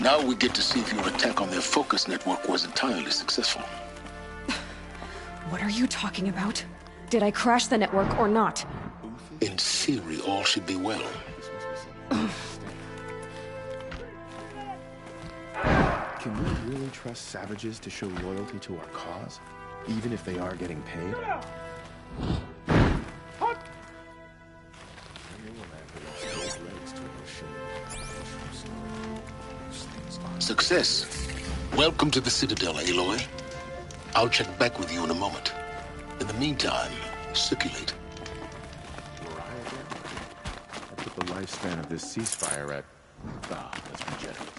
Now we get to see if your attack on their focus network was entirely successful. What are you talking about? Did I crash the network or not? In theory, all should be well. Can we really trust savages to show loyalty to our cause, even if they are getting paid? Success. Welcome to the Citadel, Aloy. I'll check back with you in a moment. In the meantime, circulate. I put the lifespan of this ceasefire at... let's be generous.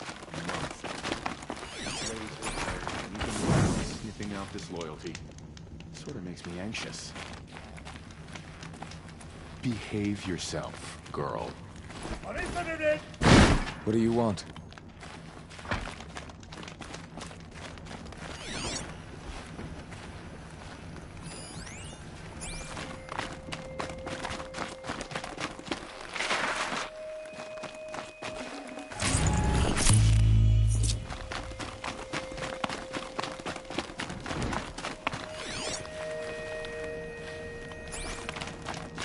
Sniffing out disloyalty sort of makes me anxious. Behave yourself, girl. What do you want?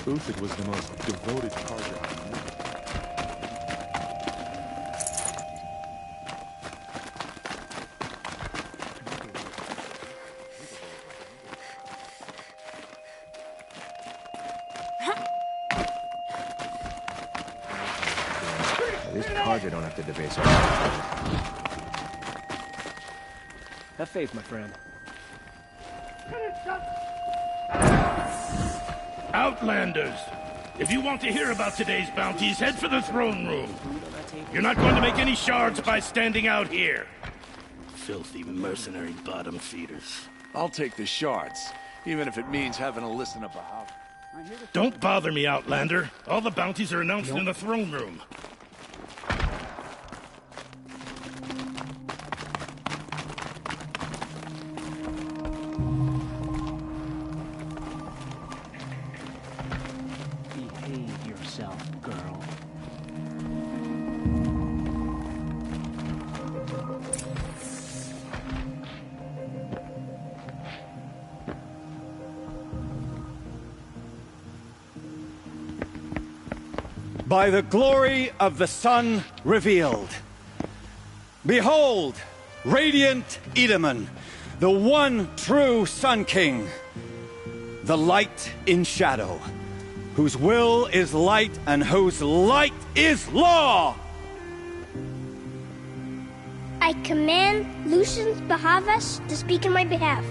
Uthid was the most devoted target I knew. This target don't have to debase our... Have faith, my friend. Outlanders! If you want to hear about today's bounties, head for the throne room. You're not going to make any shards by standing out here. Filthy mercenary bottom feeders. I'll take the shards, even if it means having to listen to Bahav. Don't bother me, Outlander. All the bounties are announced in the throne room. Behave yourself, girl. By the glory of the sun revealed. Behold, radiant Edaman, the one true Sun King, the light in shadow, whose will is light and whose light is law! I command Lucius Bahavas to speak in my behalf.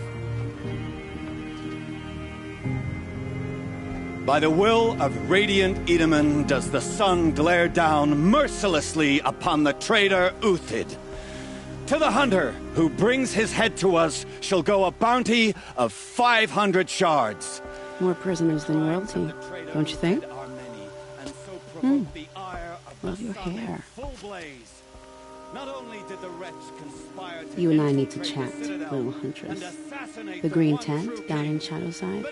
By the will of radiant Edaman does the sun glare down mercilessly upon the traitor Uthid. To the hunter who brings his head to us shall go a bounty of 500 shards. More prisoners than royalty, don't you think? Love your hair. You and I need to chat, little huntress. The green tent down in Shadowside.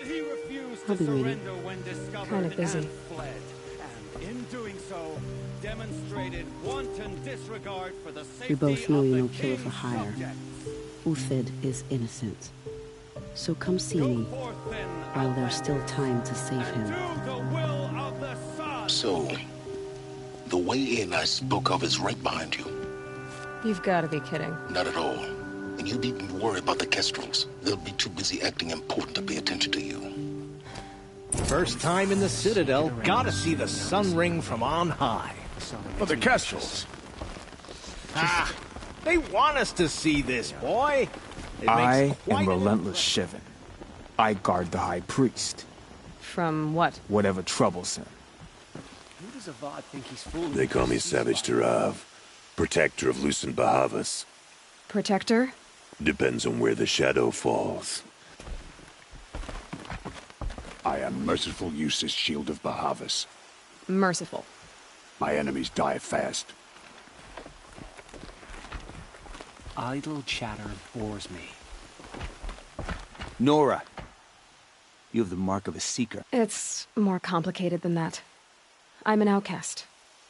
I'll be waiting. Kind of busy. We both know you're no killer for hire. Uthid is innocent. So come see me, while there's still time to save him. So, the way in I spoke of is right behind you. You've got to be kidding. Not at all. And you needn't worry about the Kestrels. They'll be too busy acting important to pay attention to you. First time in the Citadel, gotta see the sun ring from on high. But the Kestrels. Ah, they want us to see this, boy. I am Relentless Shivan. I guard the High Priest. From what? Whatever troubles him. Who does Avad think he's fooling? They call me Savage Tarav, protector of Lucent Bahavas. Protector? Depends on where the shadow falls. I am Merciful Eustace, Shield of Bahavas. Merciful. My enemies die fast. Idle chatter bores me. Nora, you have the mark of a seeker. It's more complicated than that. I'm an outcast.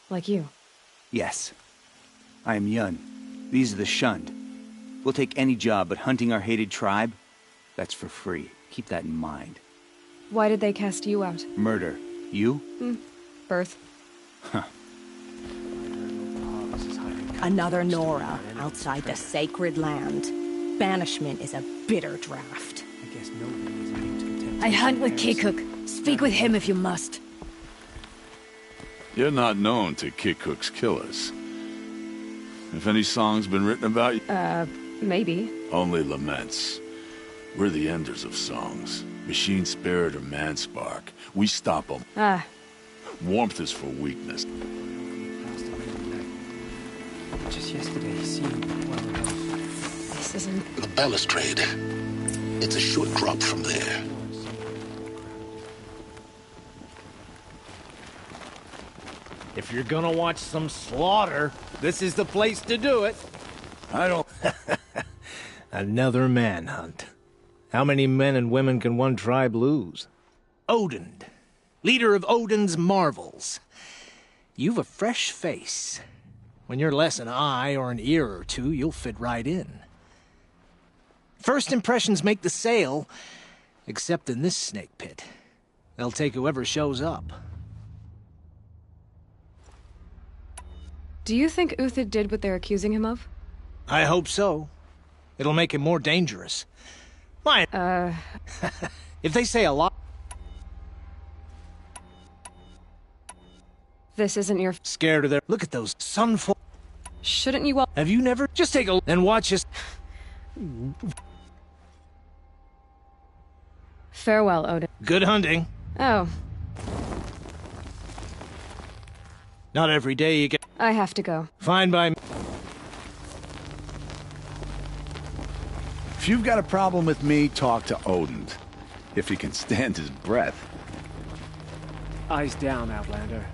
Like you. Yes. I am Yun, These are the shunned. We'll take any job, but hunting our hated tribe, that's for free. Keep that in mind. Why did they cast you out? Murder. You? Birth. Huh. Another Nora outside the sacred land. Banishment is a bitter draft. I guess nobody is immune to contempt. I hunt with Kikuk. Speak with him if you must. You're not known to Kikuk's killers. If any song's been written about you? Maybe. Only laments. We're the enders of songs. Machine spirit or man spark. We stop them. Warmth is for weakness. Just yesterday, he seemed well enough. This isn't... The balustrade. It's a short drop from there. If you're gonna watch some slaughter, this is the place to do it. I don't... Another manhunt. How many men and women can one tribe lose? Odin, leader of Odin's marvels. You've a fresh face. When you're less an eye or an ear or two, you'll fit right in. First impressions make the sale, except in this snake pit. They'll take whoever shows up. Do you think Uthid did what they're accusing him of? I hope so. It'll make him more dangerous. If they say a lot... This isn't your... Scared of their... Look at those sunfall... Shouldn't you all... Have you never... Just take a look and watch us... Farewell, Odin. Good hunting. Oh. Not every day you get... I have to go. Fine by me. If you've got a problem with me, talk to Odin. If he can stand his breath. Eyes down, Outlander.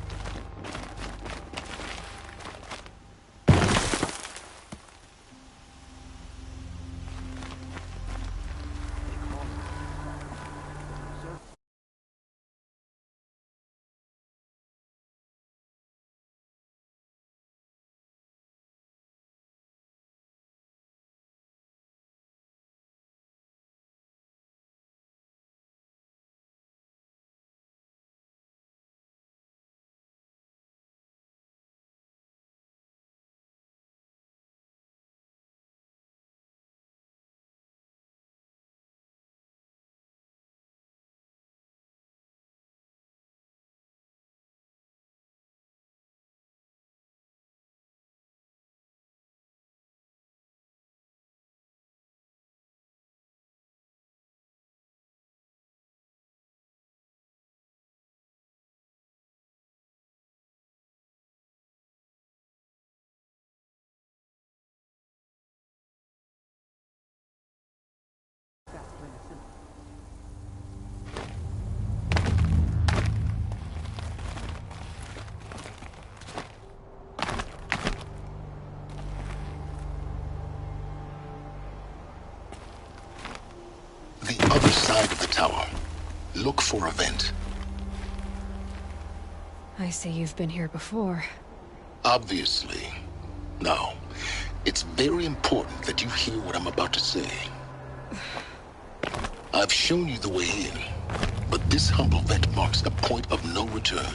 The other side of the tower. Look for a vent. I see you've been here before. Obviously. Now, it's very important that you hear what I'm about to say. I've shown you the way in, but this humble vent marks a point of no return.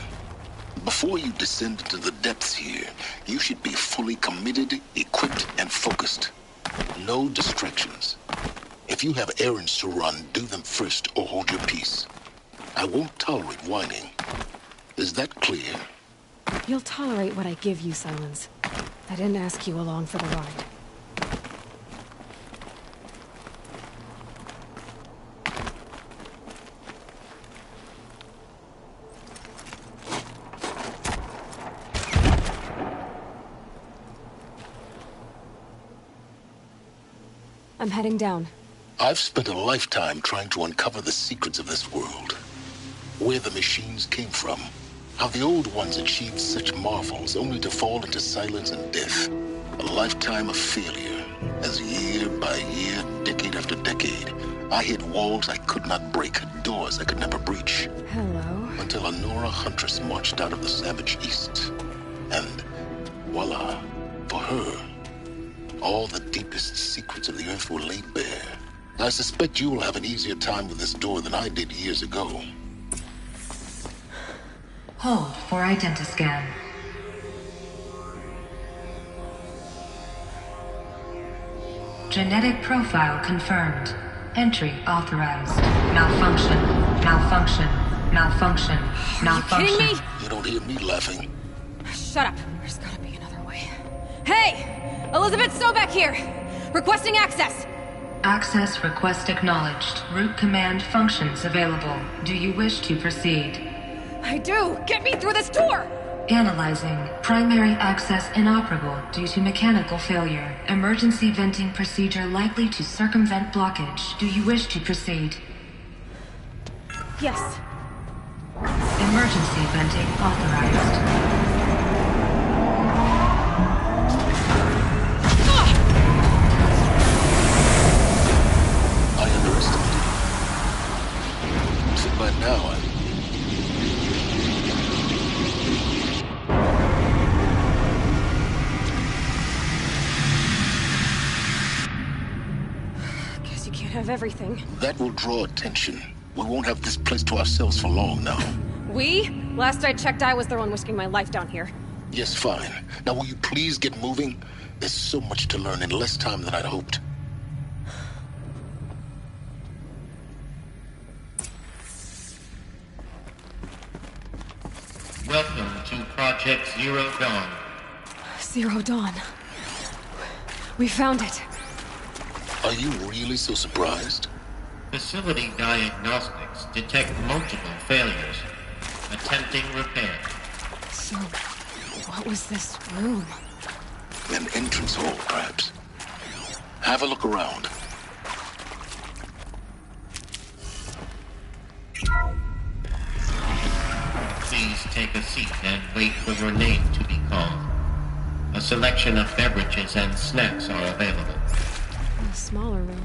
Before you descend into the depths here, you should be fully committed, equipped, and focused. No distractions. If you have errands to run, do them first or hold your peace. I won't tolerate whining. Is that clear? You'll tolerate what I give you, Silence. I didn't ask you along for the ride. I'm heading down. I've spent a lifetime trying to uncover the secrets of this world. Where the machines came from. How the old ones achieved such marvels only to fall into silence and death. A lifetime of failure. As year by year, decade after decade, I hit walls I could not break, doors I could never breach. Hello. Until a Nora huntress marched out of the savage east. And voila, for her, all the deepest secrets of the Earth were laid bare. I suspect you'll have an easier time with this door than I did years ago. Hold for identiscan. Genetic profile confirmed. Entry authorized. Malfunction. Malfunction. Malfunction. Malfunction. Are you kidding me? You don't hear me laughing. Shut up. There's gotta be another way. Hey! Elizabeth Sobeck here! Requesting access! Access request acknowledged. Root command functions available. Do you wish to proceed? I do! Get me through this door! Analyzing. Primary access inoperable due to mechanical failure. Emergency venting procedure likely to circumvent blockage. Do you wish to proceed? Yes. Emergency venting authorized. I underestimated you. So by now, Guess you can't have everything. that will draw attention. We won't have this place to ourselves for long now. We? Last I checked, I was the one risking my life down here. Yes, fine. Now will you please get moving? There's so much to learn in less time than I'd hoped. Welcome to Project Zero Dawn. Zero Dawn. We found it. Are you really so surprised? Facility diagnostics detect multiple failures. Attempting repair. So, what was this room? An entrance hall, perhaps. Have a look around. Please take a seat and wait for your name to be called. A selection of beverages and snacks are available. A smaller room.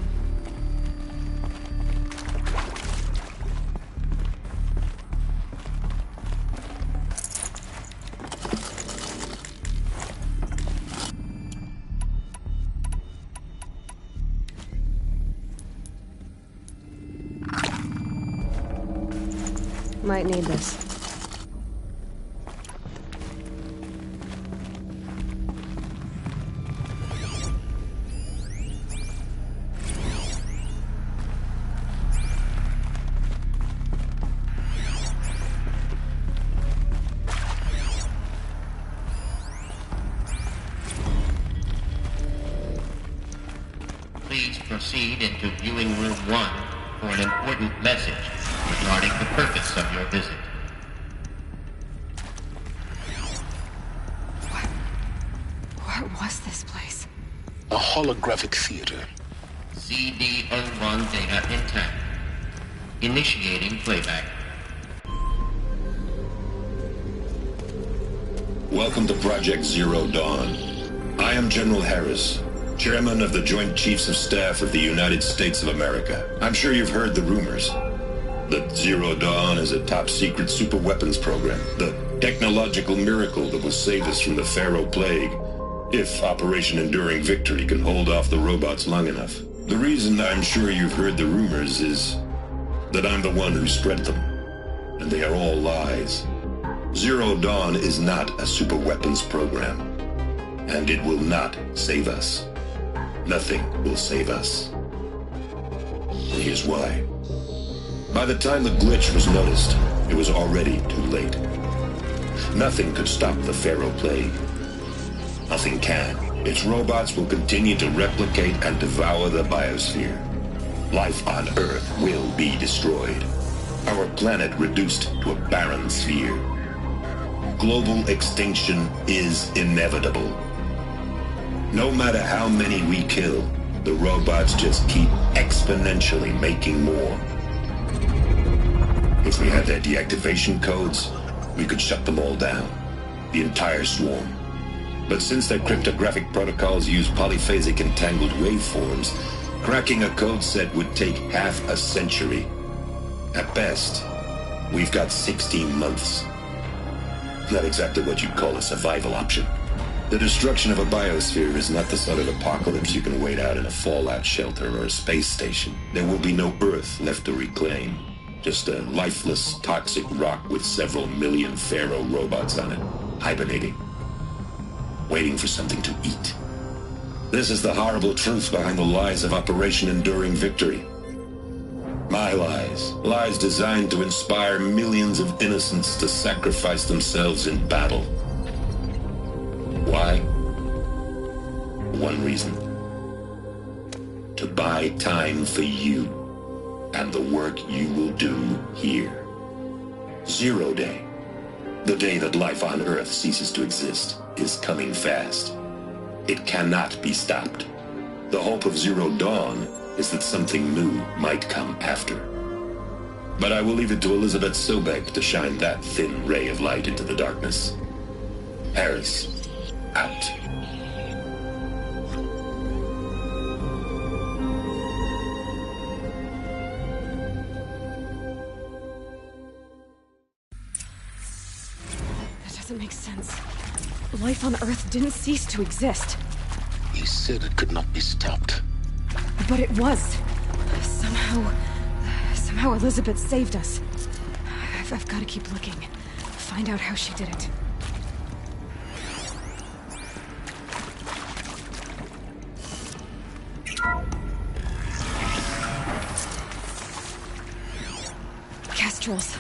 Might need this. Please proceed into viewing room 1 for an important message regarding the purpose of your visit. What was this place? A holographic theater. CD01 data intact. Initiating playback. Welcome to Project Zero Dawn. I am General Harris, Chairman of the Joint Chiefs of Staff of the United States of America. I'm sure you've heard the rumors that Zero Dawn is a top-secret super-weapons program, the technological miracle that will save us from the Pharaoh Plague, if Operation Enduring Victory can hold off the robots long enough. The reason I'm sure you've heard the rumors is that I'm the one who spread them, and they are all lies. Zero Dawn is not a super-weapons program, and it will not save us. Nothing will save us. Here's why. By the time the glitch was noticed, it was already too late. Nothing could stop the Pharaoh Plague. Nothing can. Its robots will continue to replicate and devour the biosphere. Life on Earth will be destroyed. Our planet reduced to a barren sphere. Global extinction is inevitable. No matter how many we kill, the robots just keep exponentially making more. If we had their deactivation codes, we could shut them all down, the entire swarm. But since their cryptographic protocols use polyphasic entangled waveforms, cracking a code set would take half a century. At best, we've got 16 months. Not exactly what you'd call a survival option. The destruction of a biosphere is not the sort of apocalypse you can wait out in a fallout shelter or a space station. There will be no Earth left to reclaim. Just a lifeless, toxic rock with several million Pharaoh robots on it, hibernating, waiting for something to eat. This is the horrible truth behind the lies of Operation Enduring Victory. My lies. Lies designed to inspire millions of innocents to sacrifice themselves in battle. Why? One reason. To buy time for you and the work you will do here. 0 Day, the day that life on Earth ceases to exist, is coming fast. It cannot be stopped. The hope of Zero Dawn is that something new might come after. But I will leave it to Elizabeth Sobek to shine that thin ray of light into the darkness. Harris, out. That doesn't make sense. Life on Earth didn't cease to exist. He said it could not be stopped. But it was. Somehow Elizabeth saved us. I've got to keep looking. Find out how she did it. Kestrels.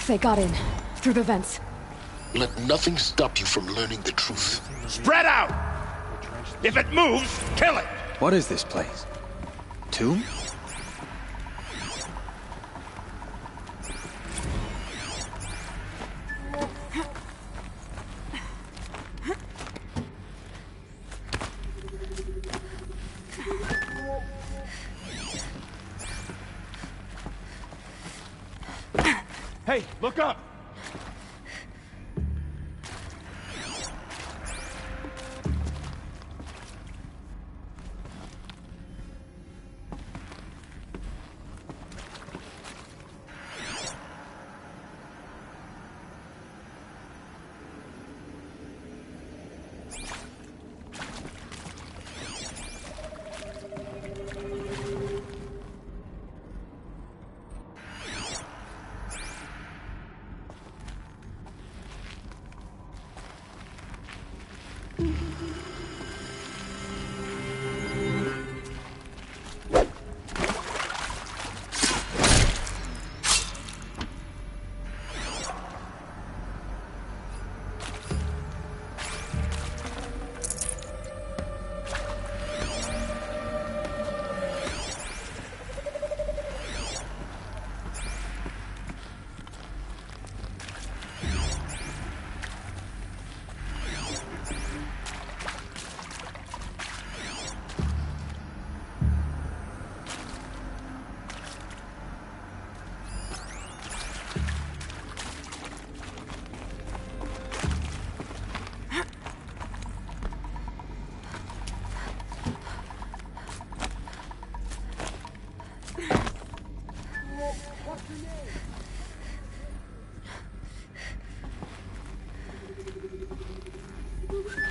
They got in. Through the vents. Let nothing stop you from learning the truth. Spread out! If it moves, kill it! What is this place? Tomb? Hey, look up!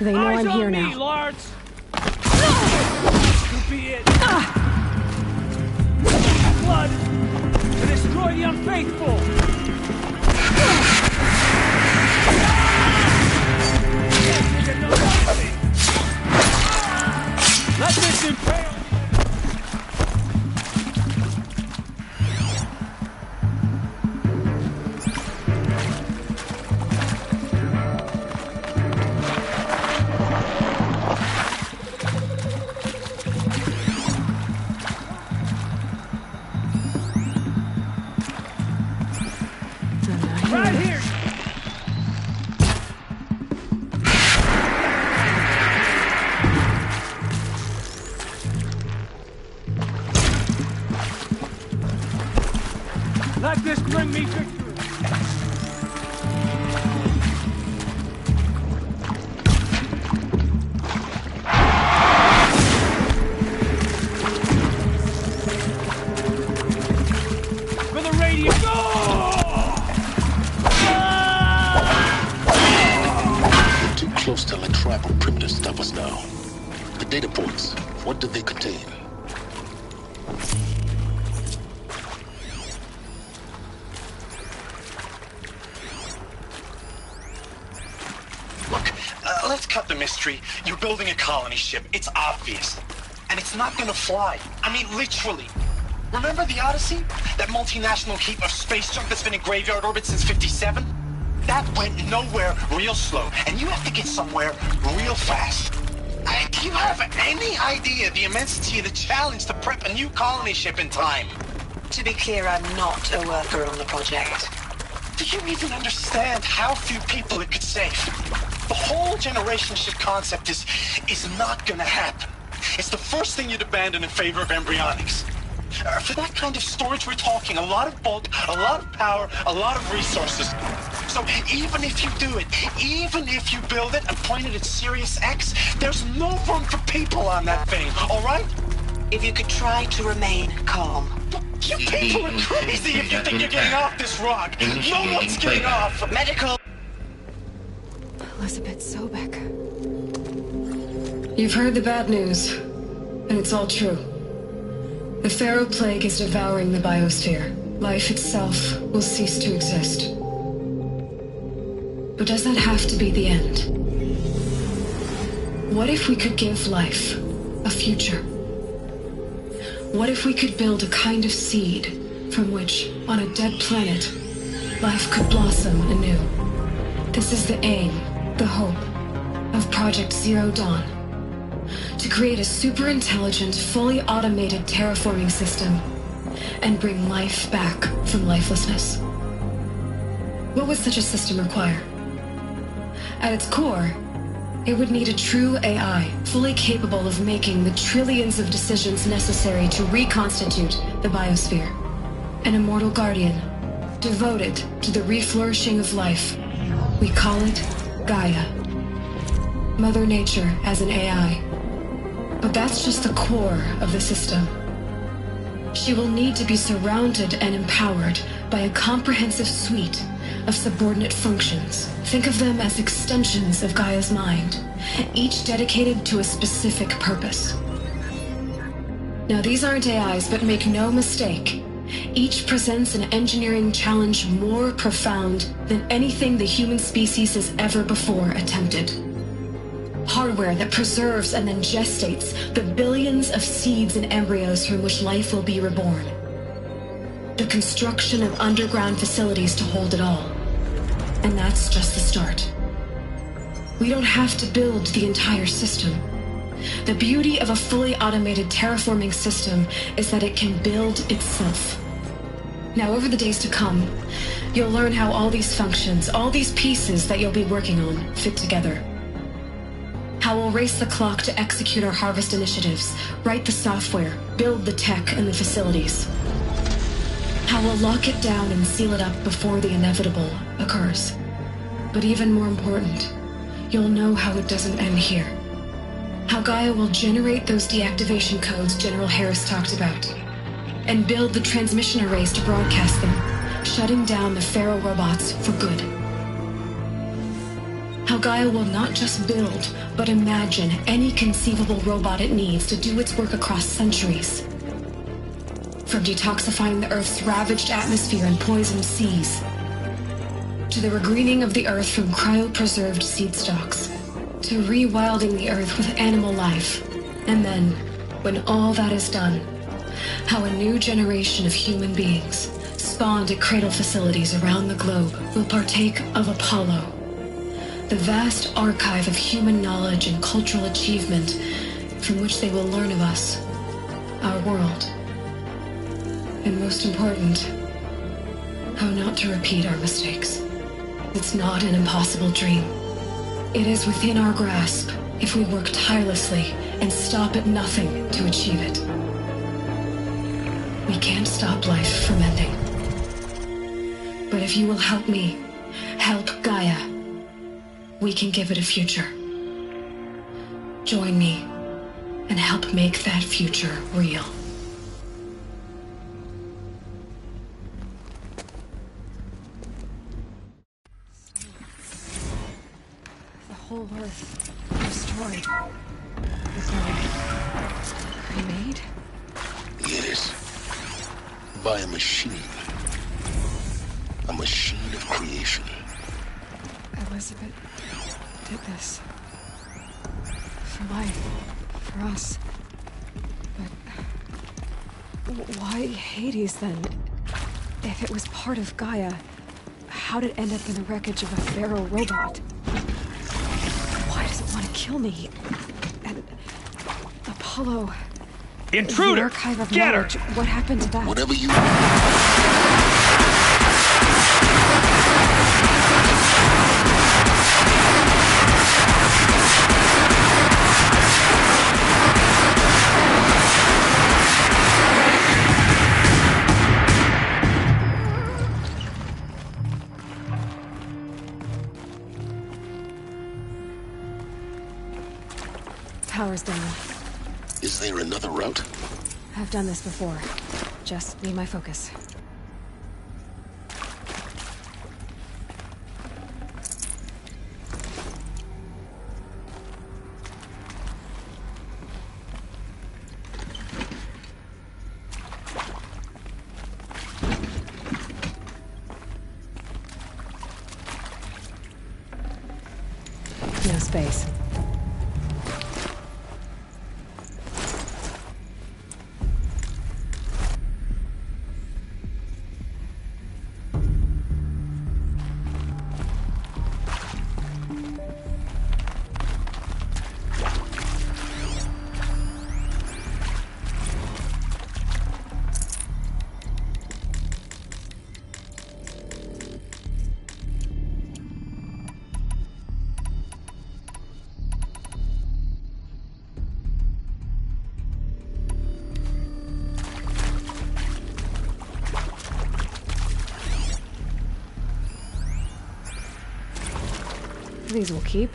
They know I'm here now. Lords! Could be it. Blood to destroy the unfaithful. Let this impale. Right here! Let this bring me victory! For the radio! Go! Too close. close to like tribal primitive stuff us now. The data points, what do they contain? Look, let's cut the mystery. You're building a colony ship. It's obvious. And it's not gonna fly. I mean, literally. Remember the Odyssey? That multinational heap of space junk that's been in graveyard orbit since '57? That went nowhere real slow. And you have to get somewhere real fast. Do you have any idea the immensity of the challenge to prep a new colony ship in time? To be clear, I'm not a worker on the project. Do you even understand how few people it could save? The whole generation ship concept is not gonna happen. It's the first thing you'd abandon in favor of embryonics. For that kind of storage, we're talking a lot of bulk, a lot of power, a lot of resources. So even if you do it, even if you build it and point it at Sirius X, there's no room for people on that thing, all right? If you could try to remain calm. You people are crazy if you think you're getting off this rock. No one's getting off. Medical. Elizabeth Sobek. You've heard the bad news, and it's all true. The Pharaoh Plague is devouring the biosphere. Life itself will cease to exist. But does that have to be the end? What if we could give life a future? What if we could build a kind of seed from which, on a dead planet, life could blossom anew? This is the aim, the hope, of Project Zero Dawn. To create a super-intelligent, fully automated terraforming system and bring life back from lifelessness. What would such a system require? At its core, it would need a true AI, fully capable of making the trillions of decisions necessary to reconstitute the biosphere. An immortal guardian, devoted to the reflourishing of life. We call it Gaia. Mother Nature as an AI. But that's just the core of the system. She will need to be surrounded and empowered by a comprehensive suite of subordinate functions. Think of them as extensions of Gaia's mind, each dedicated to a specific purpose. Now, these aren't AIs, but make no mistake, each presents an engineering challenge more profound than anything the human species has ever before attempted. Hardware that preserves and then gestates the billions of seeds and embryos from which life will be reborn. The construction of underground facilities to hold it all. And that's just the start. We don't have to build the entire system. The beauty of a fully automated terraforming system is that it can build itself. Now, over the days to come, you'll learn how all these functions, all these pieces that you'll be working on, fit together. How we'll race the clock to execute our harvest initiatives, write the software, build the tech and the facilities. How we'll lock it down and seal it up before the inevitable occurs. But even more important, you'll know how it doesn't end here. How Gaia will generate those deactivation codes General Harris talked about, and build the transmission arrays to broadcast them, shutting down the Pharaoh robots for good. How Gaia will not just build, but imagine any conceivable robot it needs to do its work across centuries. From detoxifying the Earth's ravaged atmosphere and poisoned seas, to the regreening of the Earth from cryopreserved seed stalks, to rewilding the Earth with animal life. And then, when all that is done, how a new generation of human beings, spawned at cradle facilities around the globe, will partake of Apollo, the vast archive of human knowledge and cultural achievement from which they will learn of us, our world. And most important, how not to repeat our mistakes. It's not an impossible dream. It is within our grasp if we work tirelessly and stop at nothing to achieve it. We can't stop life from ending. But if you will help me, help Gaia, we can give it a future. Join me and help make that future real. whole Earth destroyed. Is that a grenade? Yes. By a machine. A machine of creation. Elizabeth did this. For life. For us. But why Hades then? If it was part of Gaia, how did it end up in the wreckage of a Pharaoh robot? Why does it want to kill me? And Apollo... Intruder! The archive of Get knowledge. her! What happened to that? Whatever you... Power's down. Is there another route? I've done this before. Just need my focus. No space. These will keep.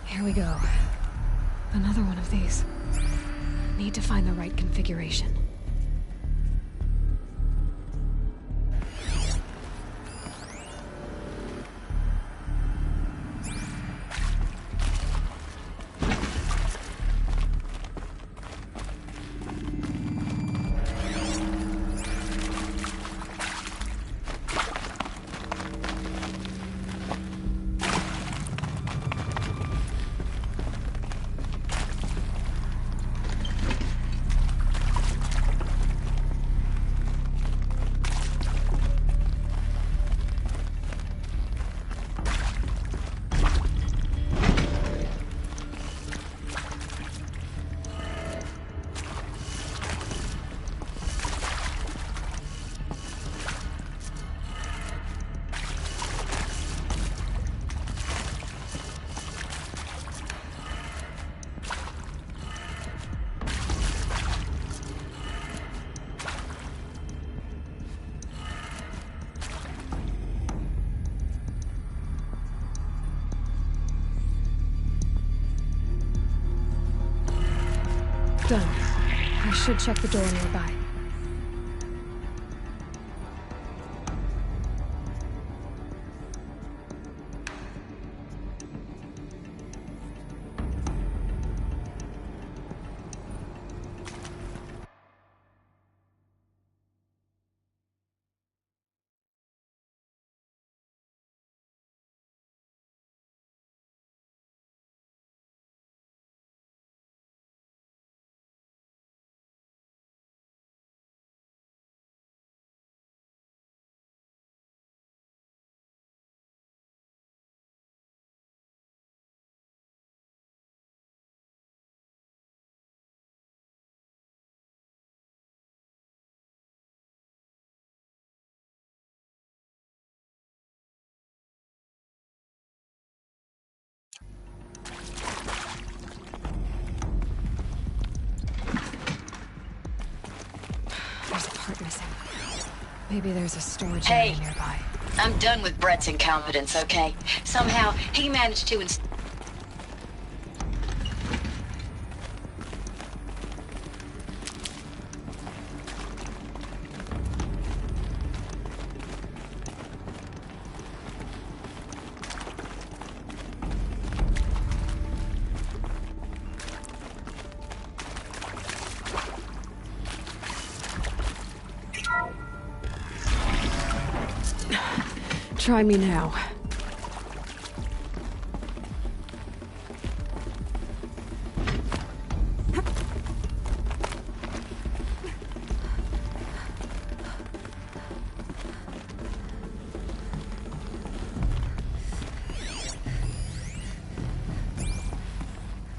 Here we go. Another one of these. Need to find the right configuration. Done. I should check the door nearby. There's a part missing. Maybe there's a storage Hey, area nearby. I'm done with Brett's incompetence, okay? Somehow, he managed to Try me now.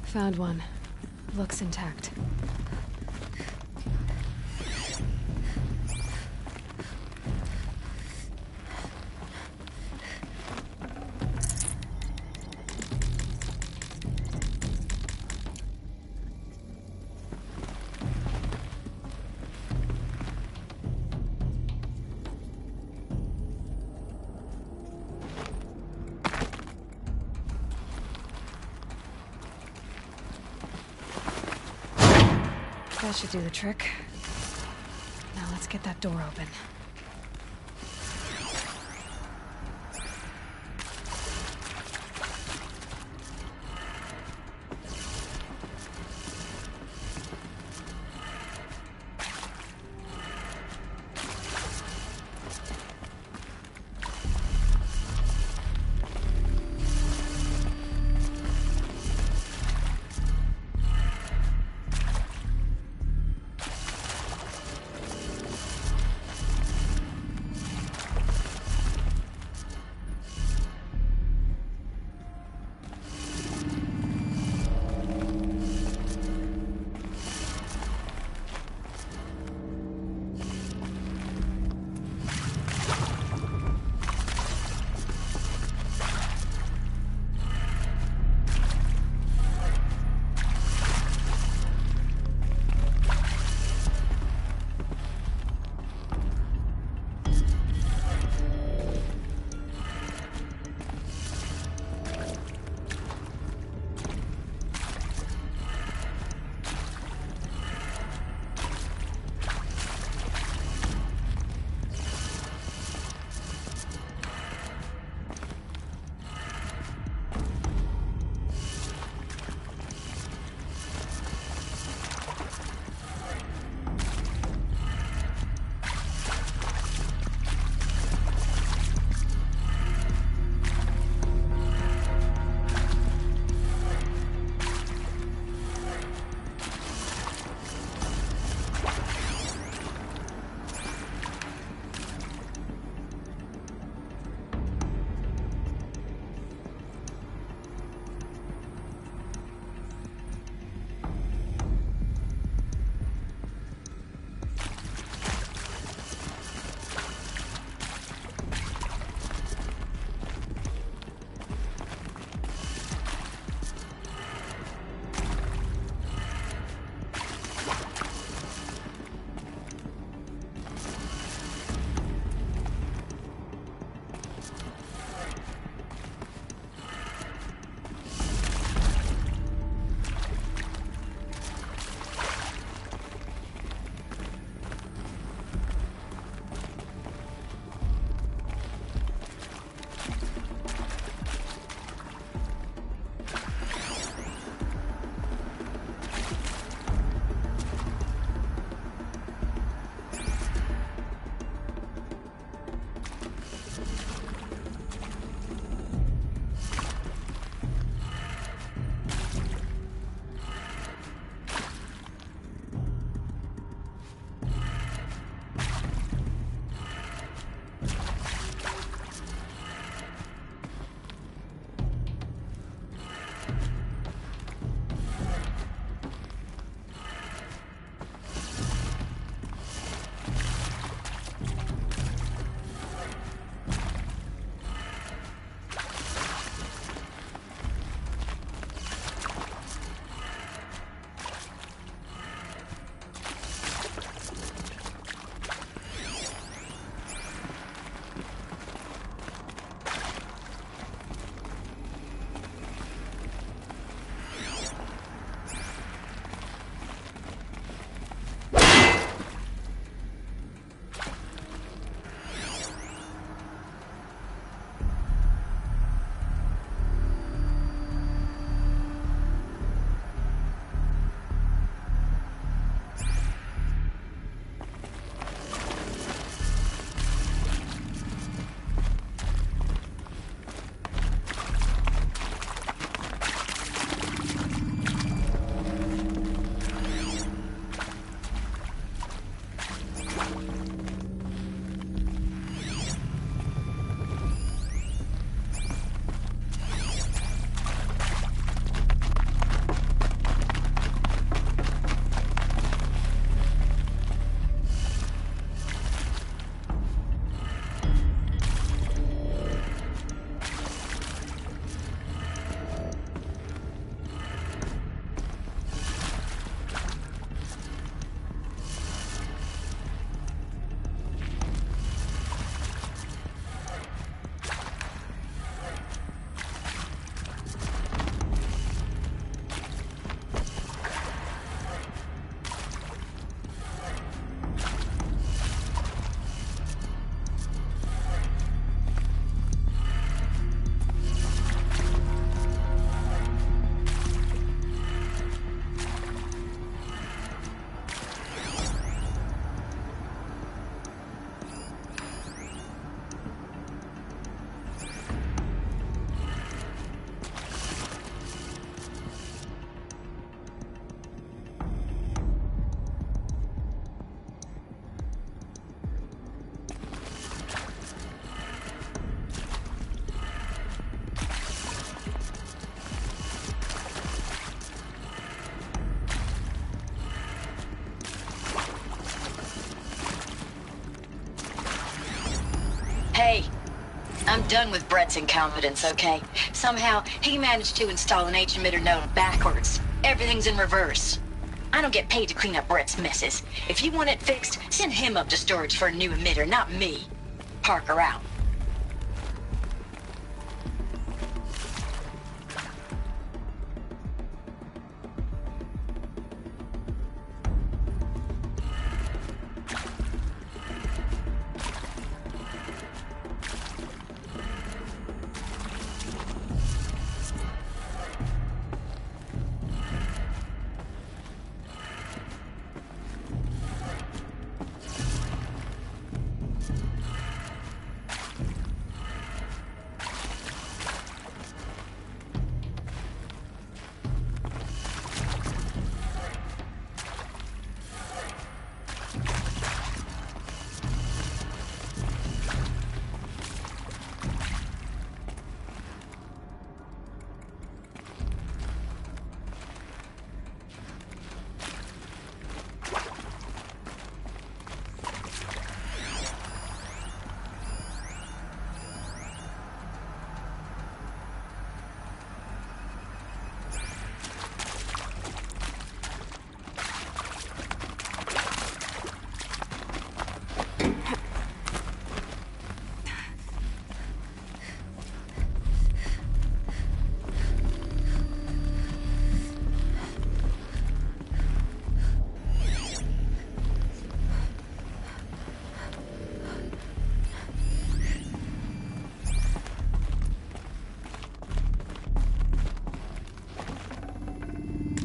Found one. Looks intact. That should do the trick. Now let's get that door open. Hey, I'm done with Brett's incompetence, okay? Somehow, he managed to install an H-emitter node backwards. Everything's in reverse. I don't get paid to clean up Brett's messes. If you want it fixed, send him up to storage for a new emitter, not me. Parker out.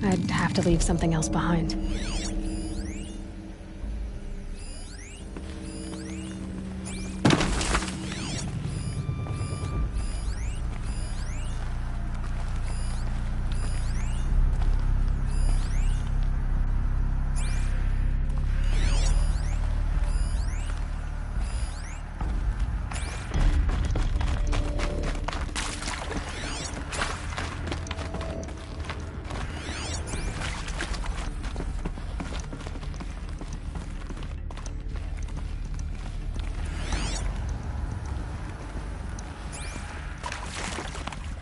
I'd have to leave something else behind.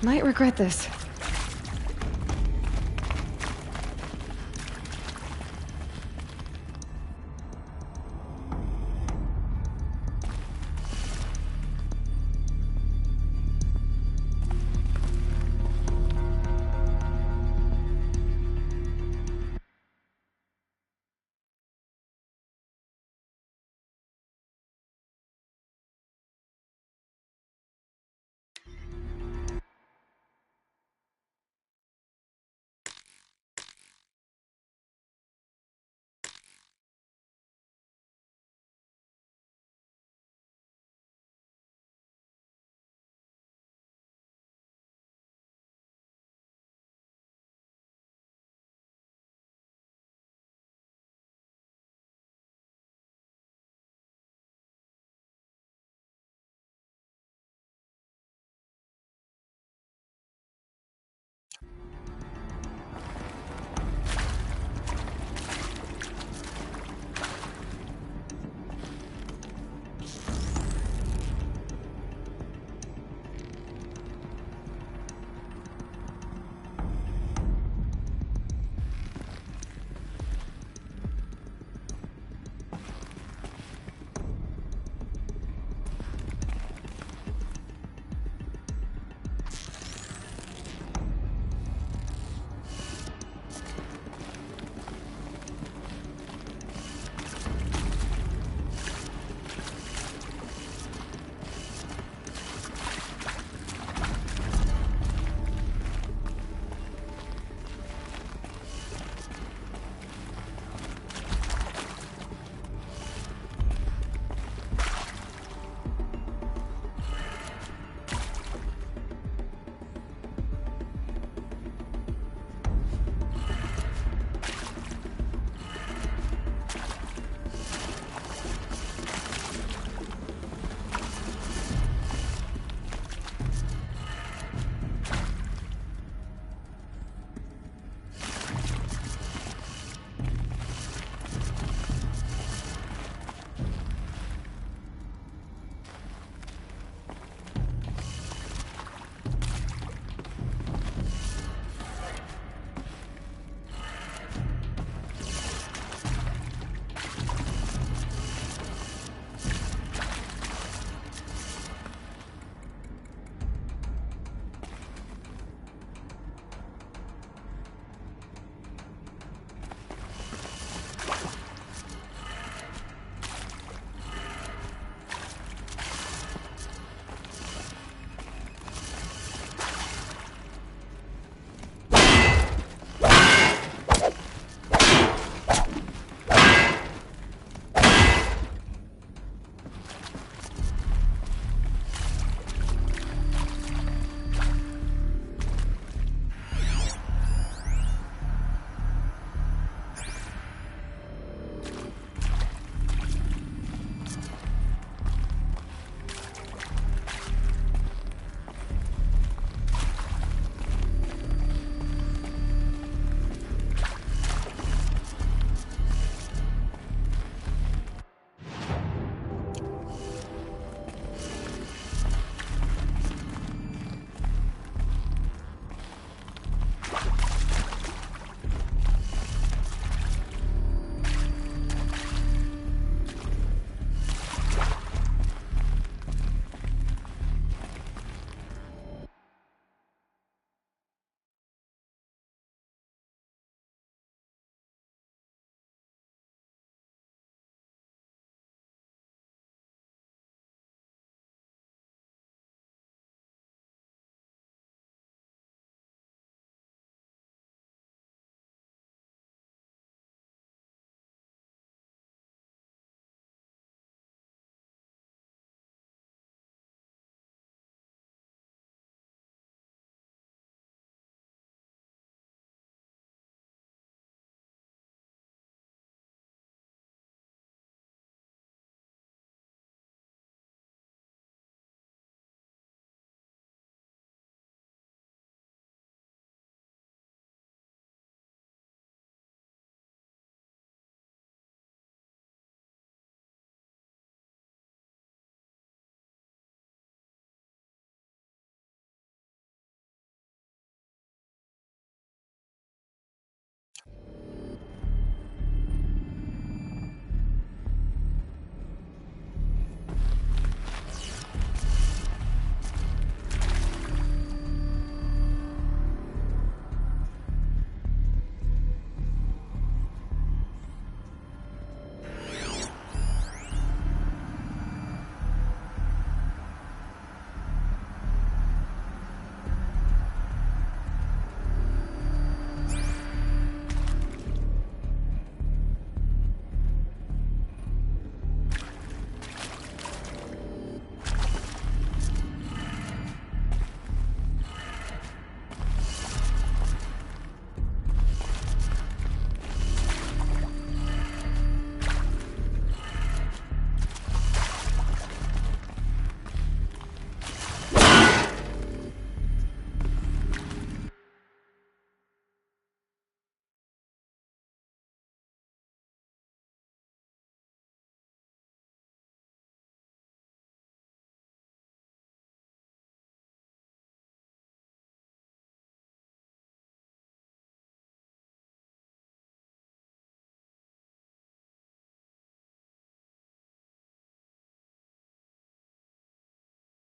Might regret this.